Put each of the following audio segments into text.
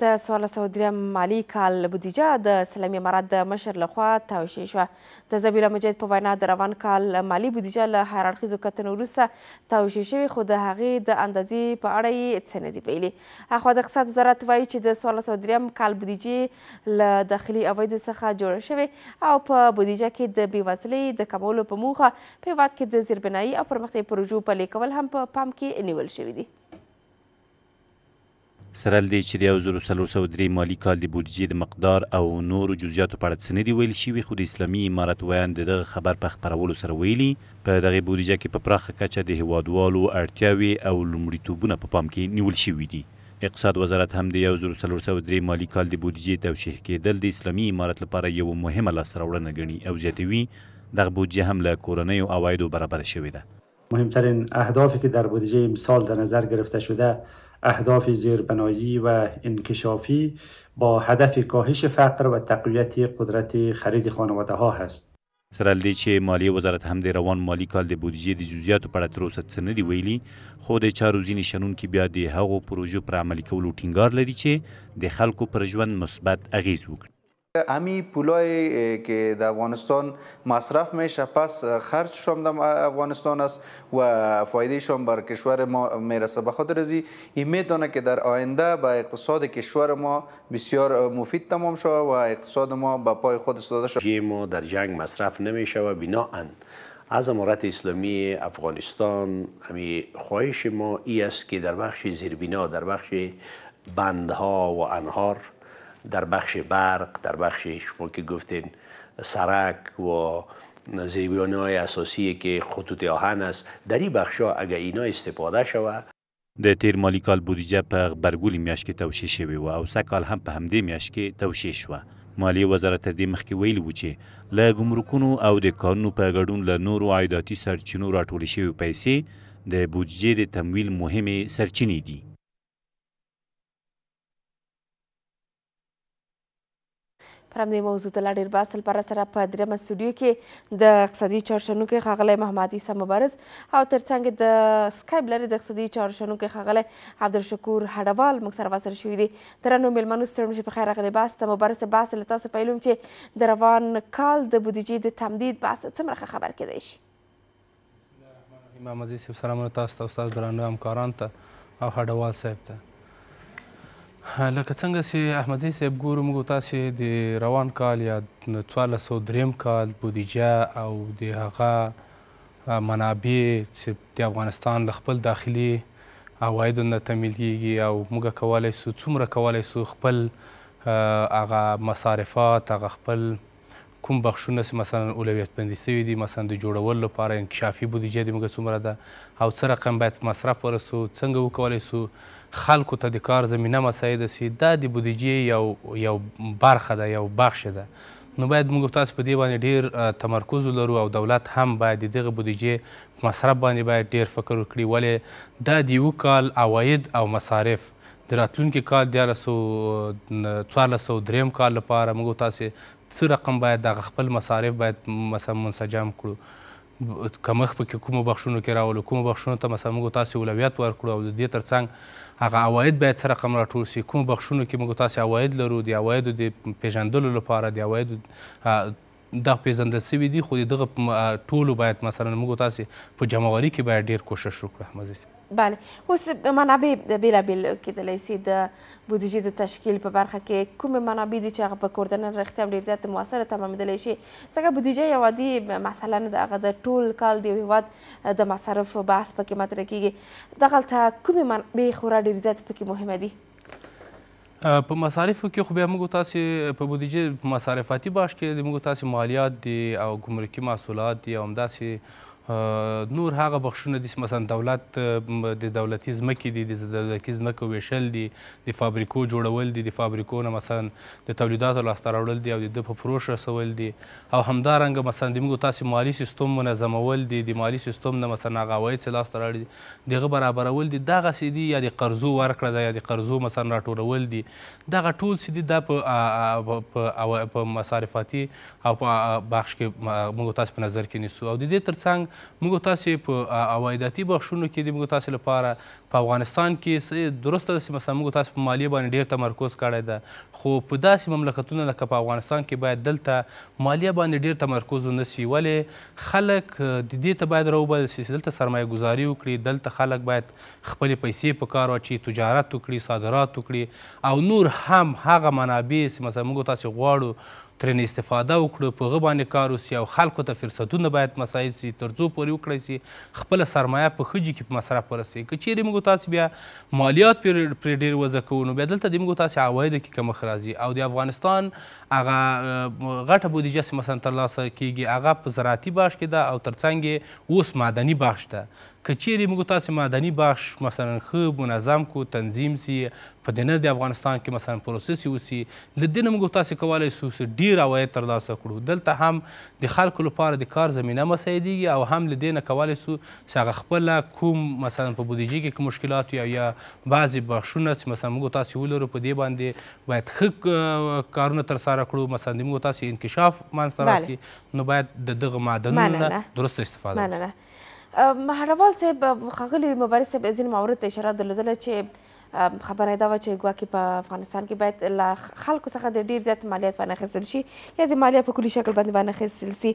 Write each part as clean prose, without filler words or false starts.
د 1403 مالي کال بودیجه د اسلامي امارت د مشر لخوا توشیح شوه. د ذبیح مجید په وینا د روان کال مالي بودیجه له هر اړخیزو کتنو وروسته توشیح شوې، خو د هغې د اندازې په اړه یې څه نه دي ویلي. اخوا د اقتصاد وزارت وایي چې د 1403 کال بودیجې له داخلي عوایدو څخه جوړه شوې او په بودیجه کې د بېوزلۍ د کمولو په موخه په هېواد کې د زیربنایي او پرمختیایي پروژو پلي کول هم په پام کې نیول شوي دي. سره له دې چې د 1403 مالي کال د بودیجې د مقدار او نورو جزئیاتو په اړه څه نه دي ویل شوي، خو د اسلامي امارت ویان د دغه خبر په خپرولو سره ویلي په دغې بودیجه کې په پراخه کچه د هیوادوالو اړتیاوې او لومړیتوبونه په پام کې نیول شوي دي. اقتصاد وزارت هم د 1403 مالي کال د بودیجې توشیح کېدل د اسلامي امارت لپاره یوه مهمه لاسته راوړنه ګڼي او زیاتوي دغه بودیجه هم له کورنیو عوایدو برابره شوې ده. مهمترین اهدافی که در بودجه امسال در نظر گرفته شده اهداف زیربنایی و انکشافی با هدف کاهش فقر و تقویت قدرت خرید خانواده ها هست. سره له دې چې مالیې وزارت هم د روان مالي کال د بودیجې د جزئیاتو په اړه تر اوسه څه نه دي ویلي، خو د چارو ځینې شنونکي بیا د هغو پروژو پر عملي کولو ټینګار لري چې د خلکو پر ژوند مثبت اغیز وکړي. همین پولایی که در افغانستان مصرف میشه پس خرجشان در افغانستان است و فایدهشان بر کشور ما میرسه. به خاطر از این میتونه که در آینده به اقتصاد کشور ما بسیار مفید تمام شود و اقتصاد ما به پای خود ایستاده شود. ما در جنگ مصرف نمیشه و بناء از امارت اسلامی افغانستان همین خواهش ما ای است که در بخش زیربنا، در بخش بندها و انهار، در بخش برق، در بخش شما که گفتین سرک و زیربناهای اساسی که خطوط آهن است، در این بخش‌ها اگر اینا استفاده شود. د تیر مالی کال بودیجه په غبرګولي میاشت کې توشیح شوې وه او سږ کال هم په همدې میاشت کې توشیح شوه. مالیې وزارت تر دې مخکې ویلي وو چې له ګمرکونو او د کانونو په ګډون له نورو عایداتي سرچینو راټولې شوې پیسې د بودیجې د تمویل مهمې سرچینې دي. پر همدې موضوع ته لا ډېر بحث لپاره سره په درېیمه سټوډیو کې د اقتصادي چارو شنونکی ښاغلی محمد عیسی مبارز او ترڅنګ د سکایپ لرې د اقتصادي چارو شنونکی ښاغلی عبدالشکور هډوال موږ سره راسره شوي دي. درنو میلمنو ستړي مشئ په خیر راغلي بحث ته. مبارز بحث له تاسو پیلوم چې د روان کال د بودیجې د تمدید بحث څومره ښه خبر کیدی شي؟ محمد عیسی سلامونه تاسو ته استاد درنو همکارانو ته او هډوال صاحب ته. لکه څنګه چې احمدزي صاحب ګورو موږ تاسې د روان کال یا 1403 کال بودیجه او د هغه منابع چې د افغانستان له خپل داخلي عوایدو نه تمویل کیږي او موږ کولی سو څومره کولی سو خپل هغه مصارفات هغه خپل کوم بخشونه چې مثلا اولویت بندي سوي دي مثلا د جوړولو لپاره انکشافي بودیجه د موږ څومره ده او څه رقم باید په مصرف ورسو، څنګه وکولی سو خلکو ته د کار زمینه مساعده سي. دا د بودیجې یو برخه ده، یو بخش ده. نو باید موږ تاسو په دې باندې ډېر تمرکز ولرو او دولت هم باید د دغه بودیجې په مصرف باندې باید ډېر فکر وکړي، ولې دا د یو کال عواید او مصارف د راتلونکي کال 1403 کال لپاره موږ تاسې څه رقم باید دغه خپل مصارف باید مثلا منسجم کړو، کمښت پکې کومو بخشونو کې راولو، کومو بخشونو ته مثلا موږ تاسې اولویت ورکړو او د دې ترڅنګ هغه عواید باید څه رقم راټول سي، کومو بخشونو کې موږ تاسې عواید لرو د عوایدو د پیژندلو لپاره د عوایدو دغه پیژندل سوي دي، خو د دغه ټولو باید مثلا موږ تاسې په جمعواري کې باید ډېر کوشش وکړو. احمد بله، اوس منابع بېلابېل کېدلی سي د بودیجې د تشکیل په برخه کې کومې منابع دي چې هغه په کوردنه رښتیا هم ډېر زیات مؤثره تمامېدلی شي؟ ځکه بودیجه یو عادي مسله نه ده، هغه د ټول کال د یو هېواد د مصارفو بحث پکې مطرح کېږي. دغلته کومې منابع خورا ډېر زیات پکې مهمه دي؟ په مصارفو کې خو بیا موږ تاسې په بودیجې په مصارفاتي بخش کې موږ تاسې مالیات دي او ګمرکي محصولات دي او همداسې نور هغه بخشونه دي مثلا دولت د دولتي ځمکې دي، د دولتي ځمکو ویشل دي، د فابریکو جوړول دي، د فابریکو نه مثلا د تولیداتو لاسته راوړل دي او د ده په فروش رسول دي او همدارنګه مثلا د موږ تاسې مالي سیستم منظمول دي، د مالي سیستم نه مثلا هغه عواید چې لاسته راوړي دي د هغه برابرول دي، دغسې دي یا د قرضو ورکړه ده یا د قرضو مثلا راټولول دي، دغه ټول چې دي دا په مصارفاتي او په بخش کې موږ تاسې په نظر کې نیسو او د دې ترڅنګ موږ تاسې په عوایداتي بخشونو کې د موږ تاسې لپاره په افغانستان کې درسته ده چې مثلا موږ تاسې په مالیې باندې ډېر تمرکز کړی ده خو په داسې مملکتونه لکه په افغانستان کې باید دلته مالیه باندې ډېر تمرکز ونه سي ولې خلک د دې ته باید راوبلل سي چې دلته سرمایه ګذاري وکړي دلته خلک باید خپلې پیسې په کار واچوي تجارت وکړي صادرات وکړي او نور هم هغه منابع چې مثلا موږ تاسې غواړو ترېنه استفاده وکړو په هغه باندې کار وسي او خلکو ته فرصتونه باید مساعد سي تر څو پورې وکړی سي خپله سرمایه په ښه جي کې په مصرف ورسوي که چیرې موږ تاسې بیا مالیات پرې ډېر وضع کوو نو بیا دلته د موږ تاسې عوایدو کې کمښت راځي او د افغانستان هغه غټه بودیجه چې مثلا ترلاسه کیږي هغه په زراعتي بخش کې ده او ترڅنګ یې اوس معدني بخش ده که چیرې موږ تاسې معدني بخش مثلا ښه منظم کو تنظیم سي په دننه د افغانستان کې مثلا پروسس وسي له دې نه موږ تاسې کولی سو چې ډېر عواید ترلاسه کړو دلته هم د خلکو لپاره د کار زمینه مساعدېږي او هم له دې نه کولی سو چې هغه خپله کوم مثلا په بودیجې کې کوم مشکلات وي او یا بعضې بخشونه چې مثلا موږ تاسې ولرو په دې باندې باید ښه کارونه ترسره کړو مثلا د موږ تاسې انکشاف منځته راسي نو باید د دغه معدنونو نه درسته استفاده وشي محروال صاحب ښاغلي مبارز صاحب ځینې موارد ته اشاره درلودله چې خبره دا وه چې ګواکې په افغانستان کې باید له خلکو څخه د ډېر زیات مالیات وانخیستل شي یا د مالیه په کلي شکل باندې وانخیستل سي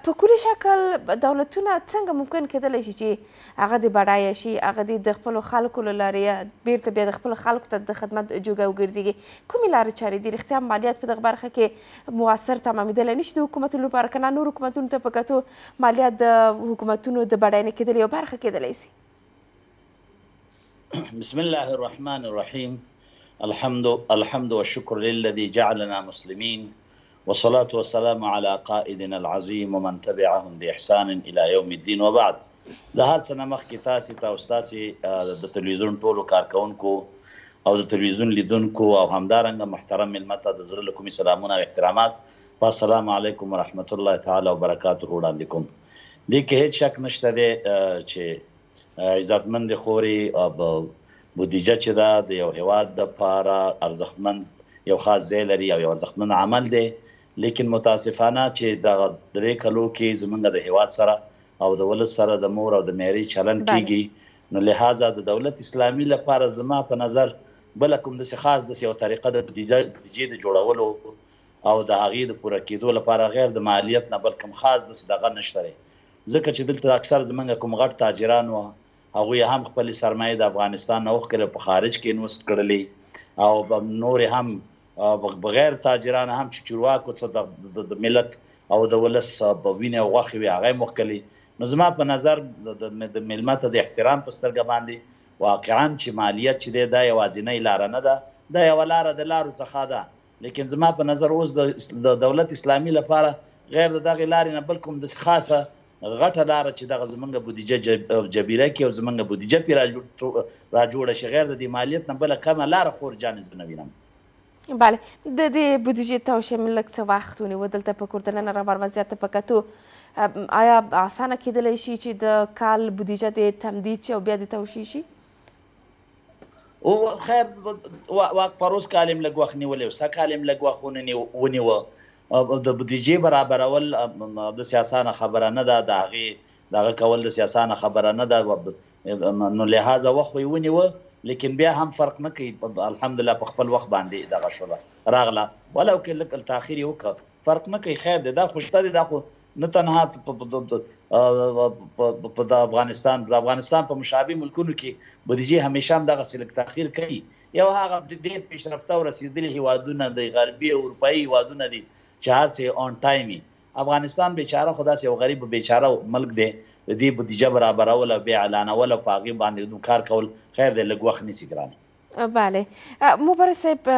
په کلي شکل دولتونه څنګه ممکن کېدلی شي چې هغه د بډایه شي هغه د خپلو خلکو له لارې بیرته بیا د خپلو خلکو ته د خدمت جوګه وګرځېږي کومې لارې چارې دي رښتیا مالیات په دغه برخه کې مؤثر تمامېدلی نه شي د حکومتونو لپاره که نه نور حکومتونو ته په کتو مالیات د حکومتونو د بډاینې کېدل یوه برخه کېدلی سي بسم الله الرحمن الرحيم الحمد والشكر للذي جعلنا مسلمين والصلاة والسلام على قائدنا العظيم ومن تبعهم بإحسان إلى يوم الدين وبعد د هر څه نه مخکې تاسې ته او ستاسې د تلویزیون ټولو کارکوونکو او د تلویزیون لیدونکو او همدارنګه محترم مېلمه ته د زړه له کومې سلامونه او احترامات په السلام علیکم ورحمة الله تعالی وبرکاته وړاندې کوم دې کې هېڅ شک نشته دی چې عزتمند خوري بودیجه چې ده د یو هیواد دپاره ارزښتمند یو خاص ځای لري او یو ارزښتمند عمل دی لیکن متاسفانه چې دغه 3 کلو کې زموږ د هیواد سره او د ولس سره د مور او د میرې چلن کیږي نو لهذا د دولت اسلامي لپاره زما په نظر بله کوم داسې خاص داسې یو طریقه د بودیجې د جوړولو او د هغې د پوره کېدو لپاره غیر د مالیت نه بل کوم خاص داسې دغه نشته دی ځکه چې دلته اکثر زموږ کوم غټ تاجران وه هغوی هم خپلې سرمایې د افغانستان نه وښکلې په خارج کې انوست کړلې او نورې هم بغیر تاجران هم چې چارواکو څه د ملت او د ولس په وینې او غوښې وي هغه یې موښکلي نو زما په نظر د میلمه ته د احترام په سترګه باندې واقعا چې مالیت چې دی دا یوازینۍ لاره نه ده دا یوه لاره د لارو څخه ده لیکن زما په نظر اوس د دولت اسلامي لپاره غیر د دغې لارې نه بل کوم داسې خاصه غټه لاره چې دغه زمونږ بودیجه جبیره کې او زمونږ بودیجه پرې را جوړه شي غیر د دې مالیت نه بله کمه لاره خور جانې زه نه وینم بله د دې بودیجې توشیه لږ څه وخت ونیو دلته په کور دننه روان وضعیت ته په کتو آیا اسانه کېدلی شي چې د کال بودیجه د تمدید شي او بیا د توشیه شي او خیر پروس کال یې لږ وخت نیولی و سږ کال یې لږ وخت ونیوه د بودیجې برابرول د سیاسانه خبره نه ده د هغې دغه کول د سیاسانه خبره نه ده نو لهذا وخت یې ونیوه لیکن بیا هم فرق نه کوي الحمدلله په خپل وخت باندې دغه شوله راغله ولو کې لږ تاخیر یې وکړه فرق نه کوي خیر دی دا خو شته دی دا خو نه تنها په د افغانستان په مشابه ملکونو کې بودیجې همیشه هم دغسې لږ تاخیر کوي یو هغه ډېر پیشرفته او رسېدلي هیوادونه د غربي اروپایي هیوادونه دي چې هر څه آن ټایم وي افغانستان بیچاره خو داسې یو غریب بیچاره ملک دی د دې بودیجه برابرول او بیا اعلانول او په هغې باندې کار کول خیر دی لږ وخت نیسي ګرانې بله مبارز صاحب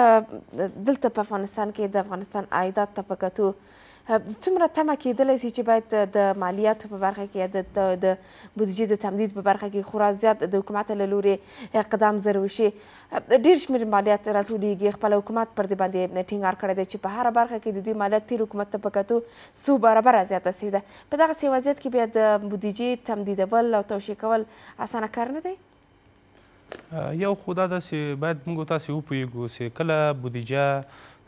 دلته په افغانستان کې د افغانستان عایدات ته په کتو څومره تمه کېدلی سي چې باید د مالیاتو په برخه کې یا د بودیجې د تمدید په برخه کې خورا زیات د حکومت له لورې اقدام زر وشي ډېر شمېر مالیات راټولیږي خپل حکومت پر دې باندې ټینګار کړی دی چې په هره برخه کې د دوی مالیات تېر حکومت ته په کتو څو برابره زیاته سوې ده په دغسې وضعیت کې بیا د بودیجې تمدیدول او توشیح کول اسانه کار نه دی یو خو دا ده چې باید موږ تاسې وپوهېږو چې کله بودیجه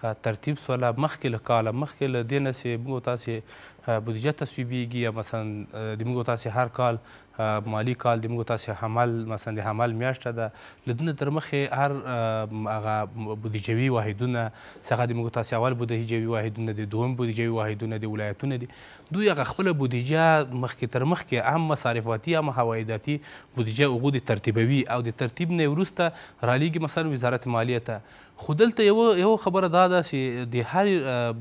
ترتیب سوله مخکې له کاله مخکې له دې نه چې موږ تاسې بودیجه تصویبیږي یا مثلا د موږ تاسې هر کال مالی کال د موږ تاسې حمل مثلا د حمل میاشته ده له دې نه تر مخکې هر هغه بودیجوي واحدونه چې هغه د موږ تاسې اول بودیجوي واحدونه دي دویم بودیجوي واحدونه دي ولایتونه دي دوی هغه خپله بودیجه مخکې تر مخکې عام مصارفاتي عام هوایداتي بودیجه هغو د ترتیبوي او د ترتیب نه وروسته رالیږي مثلا وزارت مالیه ته خو دلته یو خبره دا ده چې د هر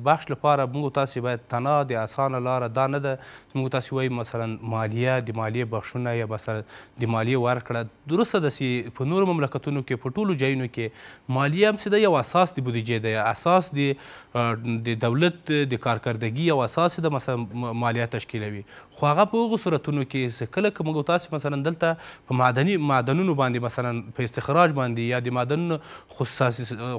بخش لپاره موږ تاسې باید تنها د اسانه لاره دا نه ده چې موږ تاسې وایي مثلا مالیه د مالیې بخشونه یا مثلا د مالیې ورکړه درسته ده چې په نورو مملکتونو کې په ټولو ځایونو کې مالیه هم چې ده یو اساس د بودیجې ده یا اساس د دولت د کارکردګي یو اساس د مثلا مالیه تشکیلوي خو هغه په هغو صورتونو کې چې کله که موږ تاسې مثلا دلته په معدنونو باندې مثلا په استخراج باندې یا د معدنونو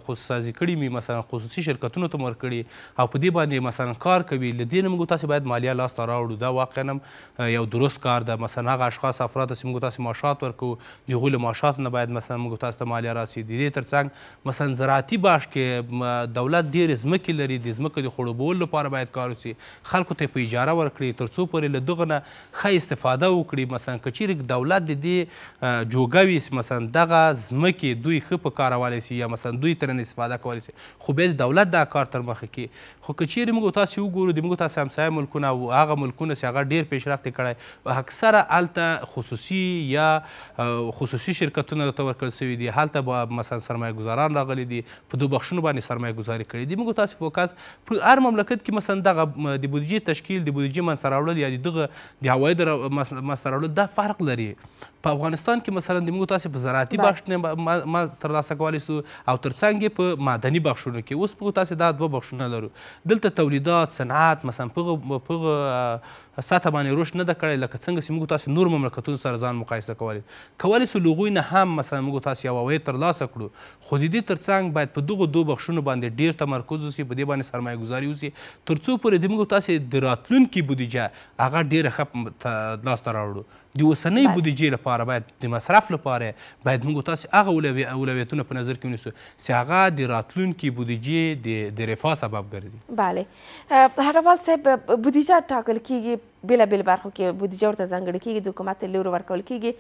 خصوصي کړي وي مثلا خصوصي شرکتونو ته ورکړي او په دې باندې مثلا کار کوي له دې نه موږ تاسې باید مالیه لاسته راوړو دا واقعا هم یو درست کار ده مثلا هغه اشخاص افراد چې موږ تاسې معاشات ورکوو د هغوی له معاشاتو نه باید مثلا موږ تاسې ته مالیه راسي د دې تر څنګ مثلا زراعتي باش کې دولت ډېرې ځمکې لري د ځمکو د خړوبولو لپاره باید کار وشي خلکو ته یې په اجاره ورکړي تر څو پورې له دغه نه ښه استفاده وکړي مثلا که چیرې دولت د دې جوګه وي مثلا دغه ځمکې دوی ښه په کارولی سي یا مثلا دوی ترنه استفاده کولی شي خو بیا د دولت دا کار تر مخه کړي خو که چیرې موږ تاسې وګورو د موږ تاسې همسایه ملکونه او هغه ملکونه چې هغه ډېر پیشرفت یې کړی اکثره هلته خصوصي یا خصوصي شرکتونه ورته ورکړل سوي دي هلته به مثلا سرمایه ګزاران راغلي دي په دو بخشونو باندې سرمایه ګزاري کړې دي موږ تاسې فوکس په هر مملکت کې مثلا دغه د بودیجې تشکیل د بودیجې منځته راوړل یا د دغه د عوایدو منځته راوړل دا فرق لري په افغانستان کې مثلا د موږ تاسې په زراعتي بخش نه ما ترلاسه کولی سو او تر څنګ یې په معدني بخشونو کې اوس موږ تاسې دا دوه بخشونه لرو دلته تولیدات صنعت مثلا په هغه سطح باندې رشد نه ده کړی لکه څنګه چې موږ تاسې نور مملکتونو سره ځان مقایسه کولی سو له هغوی نه هم مثلا موږ تاسې یو عواید ترلاسه کړو خو د دې تر څنګ باید په دغو دوه بخشونو باندې ډېر تمرکز وسي په دې باندې سرمایه ګزاري وسي تر څو پورې د موږ تاسې د راتلونکي بودیجه هغه ډېره ښه لاسته راوړو د اوسنۍ بودیجې لپاره باید د مصرف لپاره باید موږ تاسې هغه اولویتونه په نظر کې ونیسو چې هغه د راتلونکي بودیجې د رفاه سبب ګرځي بله هډوال صاحب بودیجه ټاکل کیږي بېلابېلو برخو کې بودیجه ورته ځانګړې کیږي د حکومت له لوري ورکول کیږي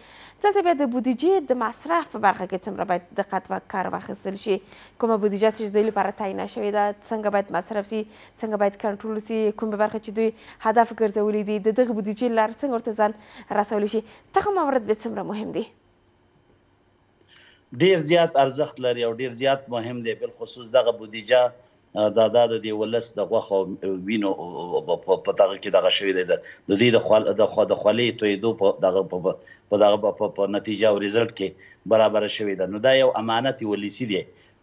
دلته بیا د بودیجې د مصرف په برخه کې څومره باید دقت و کار واخیستل شي کومه بودیجه چې دوی لپاره تعینه شوې ده څنګه باید مصرف شي څنګه باید کنټرول شي کومه برخه چې دوی هدف ګرځولي دي د دغه بودیجې له لارې څنګه ورته ځان رسولی شي دغه موارد بیا څومره مهم دي ډېر زیات ارزښت لري او ډېر زیات مهم دی بالخصوص دغه بودیجه دا د دې ولس د غوښو وینو په دغه کې دغه شوی دی د دوی د خولې تویېدو په دغه نتیجه او ریزلټ کې برابره شوې ده نو دا یو امانت ولسي دی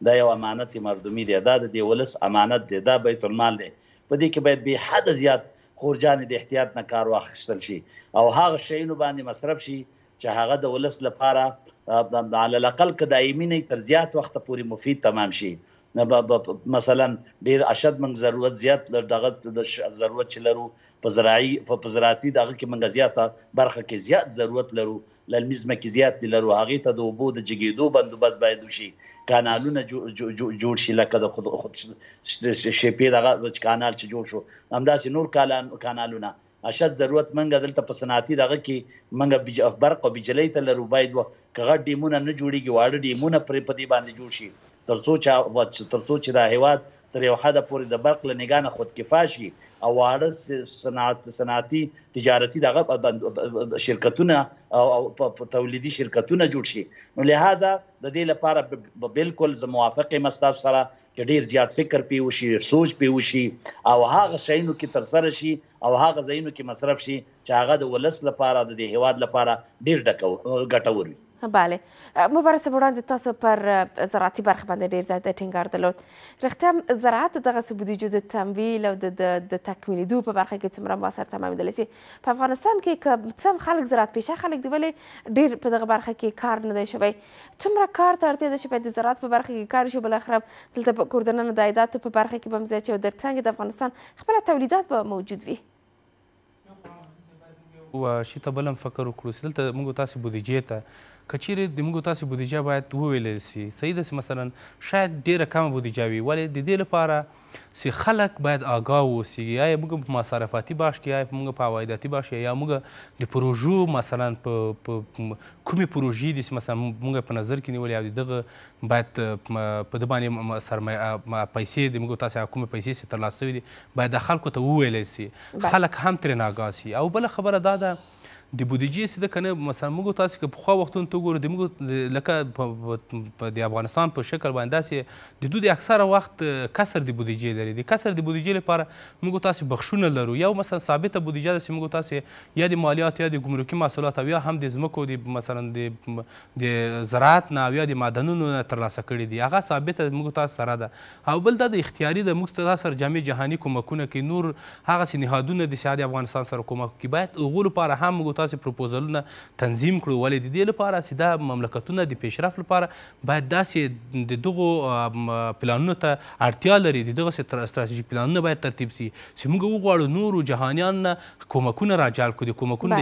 دا یو امانت مردمي دی دا د دې ولس امانت دی دا بیت المال دی په دې کې باید بې حده زیات خورجانې د احتیاط نه کار واخیستل شي او هغه شیونو باندې مصرف شي چې هغه د ولس لپاره علی الاقل که دایمي نه تر زیات وخته پورې مفید تمام شي مثلا ډیر اشد من ضرورت زیات دغه ضرورت چې لرو په زراعتي دغه کې موږ زیاته برخه کې زیات ضرورت لرو للمي ځمکې زیات لرو هغې ته د اوبو د جګېدو بندوبست باید وشي کانالونه جوړ شي لکه د شیپې دغه کانال چې جوړ شو همداسې نور کانالونه اشد ضرورت منګه دلته په صنعتي دغه کې منګه برق او بجلۍ ته لرو باید که غټ ډیمونه نه جوړېږي واړه ډیمونه پرې په دې باندې جوړ شي تر څو چې دا هیواد تر یو حده پورې د برق له نګاه نه خودکفا شي او واړه صنعتي تجارتي دغه شرکتونه او تولیدي شرکتونه جوړ شي نو لهذا د دې لپاره بالکل زه موافق یم ستاسو سره چې ډېر زیات فکر پې وشي سوچ پې وشي او هغه شیانو کې ترسره شي او هغه ځایونو کې مصرف شي چې هغه د ولس لپاره د دې هیواد لپاره ډېر ګټور وي بله مبارز صاحب وړاندې تاسو پر زراعتي برخه باندې ډېر زیات ټینګار درلود رښتیا هم زراعت دغسې بودیجو د تمویل او د تکمیلېدو په برخه کې څومره مؤثر تمامېدلی سي په افغانستان کې که څه هم خلک زراعت پیشه خلک دي ولې ډېر په دغه برخه کې کار نه دی شوی څومره کار ته اړتیا ده چې باید د زراعت په برخه کې کار وشي بالاخره دلته په کوردننه د عایداتو په برخه کې به هم زیات شي او تر څنګ د افغانستان خپله تولیدات به موجود وي شي ته بل هم فکر وکړو چې دلته موږ تاسې بودیجې ته که چیرې د موږ تاسې بودیجه باید وویلی سي صحیح ده چې مثلا شاید ډېره کمه بودیجه وي ولې د دې لپاره چې خلک باید آګاه واوسي یا موږ په مصرفاتي بخش کې یا موږ په عوایداتي بخش کې یا موږ د پروژو مثلا په کومې پروژې دي چې مثلا موږ په نظر کې نیولې او د دغه باید په ده باندې سرمایه پیسې د موږ تاسې کومې پیسې چې ترلاسه شوي دي باید د خلکو ته وویلی سي خلک هم ترې ناګاه سي. او بله خبره دا ده د بودیجې چې ده که نه مثلا موږ تاسې که پخوا وختونو ته وګورو د موږ لکه په د افغانستان په شکل باندې داسې د دوی د اکثره وخت کسر د بودیجې لري. د کسر د بودیجې لپاره موږ تاسې بخښونه لرو یو مثلا ثابته بودیجه ده چې موږ تاسې یا د مالیات یا د ګمرکي محصولات او یا هم د ځمکو د مثلا د زراعت نه او یا د معدنونو نه ترلاسه کړي دي هغه ثابته موږ تاسو سره ده. او بل دا د اختیاري ده موږ تاسو سره جامع جهاني کومکونه کوي نور هغسې نهادونه د سیاد افغانستان سره کومک کوي باید هغو لپاره هم موږ تاسې پروپوزلونه تنظیم کړو ولې د دې لپاره چې دا مملکتونه د پیشرفت لپاره باید داسې د دغو پلانونو ته اړتیا لري د دغسې استراتیژیک پلانونه باید ترتیب سي چې موږ وغواړو نورو جهانیانو نه کومکونه راجلب کړو. د کومکونو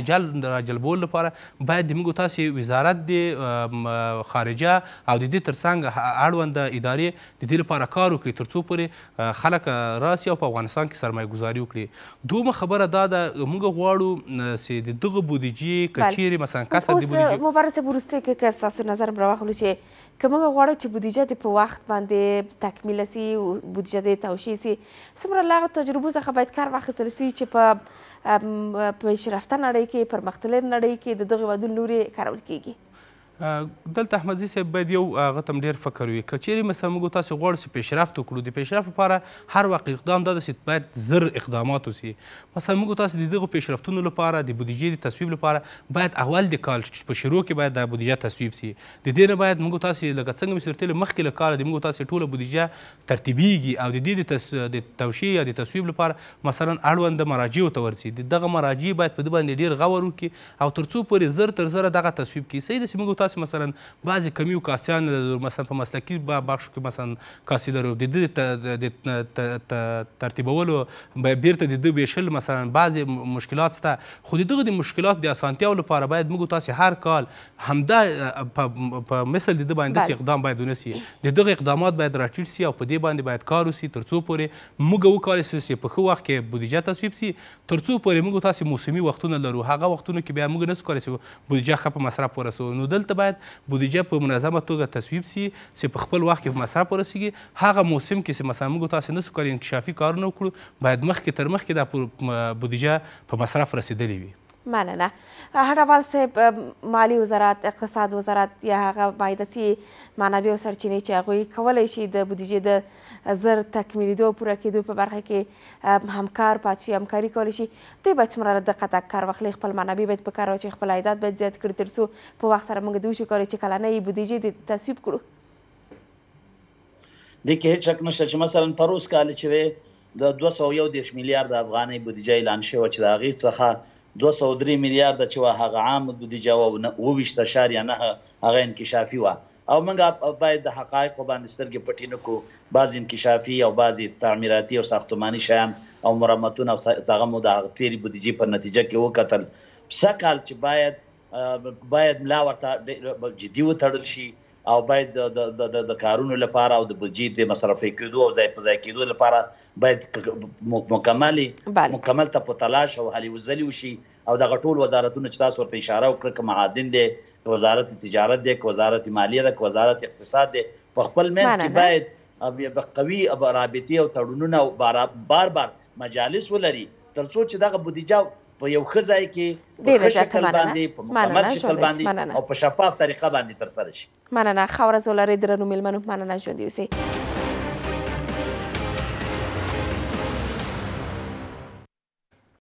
د راجلبولو لپاره باید د موږ تاسې وزارت د خارجه او د دې ترڅنګ اړونده ادارې د دې لپاره کار وکړي تر څو پورې خلک راسي او په افغانستان کې سرمایه ګذاري وکړي. دومره خبره دا ده موږ غواړو چې د دغه بودیجې که چیرې مثلا کسر د بودیجې مبارز وروستۍ کې که ستاسو نظر م راواخلو چې که موږ غواړو چې بودیجه دې په وخت باندې تکمیله سي بودیجه دې توشیح سي څومره له هغه تجربو څخه باید کار واخیستل سي چې په پیشرفته نړۍ کې پرمختللې نړۍ کې د دغې ودونو لورې کارول کیږي. دلته احمدزي صاحب باید یو هغه ته هم ډېر فکر وي که چیرې مثلا موږ تاسې غواړو چې پیشرفت وکړو د پیشرفت لپاره هر وخت اقدام دا ده چې باید زر اقدامات وسي. مثلا موږ تاسې د دغو پیشرفتونو لپاره د بودیجې د تصویب لپاره باید اول د کال په شروع کې باید دا بودیجه تصویب سي. د دې نه باید موږ تاسې لکه څنګه مې صورتیلې مخکې له کاله د موږ تاسې ټوله بودیجه ترتیبیږي او د دې د توشیح یا د تصویب لپاره مثلا اړونده مراجعو ته ورسي دغه مراجع باید په ده باندې ډېر غور وکړي او تر څو پورې زر تر زره دغه تصویب کړي. صحیح ده چې موږ تاسې مثلا بعضې کمی و کاسیان مثلا په مسلکي بخش کې مثلا کاسي لرو د د ترتیبولو بیرته د ده ویشل مثلا بعضې مشکلات شته خو د دغه د مشکلاتو د اسانتیاو لپاره باید موږ تاسې هر کال همدا په مثل د ده باندې داسې اقدام باید ونه سي د دغه اقدامات باید راټیټ سي او په دې باندې باید کار وسي تر څو پورې موږ وکولی سو چې په ښه وخت کې بودیجه تصویب سي تر څو پورې موږ تاسې موسمي وختونه لرو هغه وختونو کې بیا موږ نسو کولی چې بودیجه ښه په مصرف ورسوو. نو دلته باید بودیجه په منظمه توګه تصویب سي چې په خپل وخت کې په مصرف ورسیږي هغه موسم کې چې مثلا موږ تاسې نسو کولی انکشافي کارونه وکړو باید مخکې تر مخکې دا بودیجه په مصرف رسېدلې وي. مننه. هډوال صاحب مالی وزارت اقتصاد وزارت یا هغه عایداتي منابع او سرچینې چې هغوی کولی شي د بودیجې د زر تکمیلیدو او پوره کېدو په برخه کې همکار پاتې شي همکاري کولی شي دوی باید څومره له دقته کار واخلي خپل منابع باید په کار واچوي خپل عایدات باید زیات کړي تر څو په وخت سره موږ دوی شو کولی چې کلنۍ بودیجې د تصویب کړو. دې کې هېڅ شک نشته چې مثلا پروس کال چې دی د 211 میلیارد افغانۍ بودیجه اعلان شوې وه چې د هغې څخه 203 میلیارده چې هغه عام بودیجه وه 29.9 هغه انکشافي وه او موږ باید د حقایقو باندې سترګې پټې نه کړو بعض انکشافي او بعضې تعمیراتي او ساختماني شیان او مرمتونه او دغه مو د هغه تېرې بودیجې په نتیجه کې وکتل. سږ کال چې باید ملا ورته جدي وتړل شي او باید د کارونو لپاره او د بودیجې د مصرفي کېدو او ځای په ځای کېدو لپاره باید مکمل ته په تلاش او هلې وځلې وشي او دغه ټول وزارتونه چې تاسو ورته اشاره وکړه که معادن دی که وزارت تجارت دی که وزارت مالیه ده که وزارت اقتصاد دی په خپل منځ کې باید قوي رابطې او تړونونه او بار مجالس ولري تر څو چې دغه بودیجه په یو ښه ځای کې په ښه شکل باندې په مکمل شکل باندې او په شفاف طریقه باندې ترسره شي. مننه. ښه ورځ ولرئ درنو مېلمنو. مننه. ژوندي اوسئ.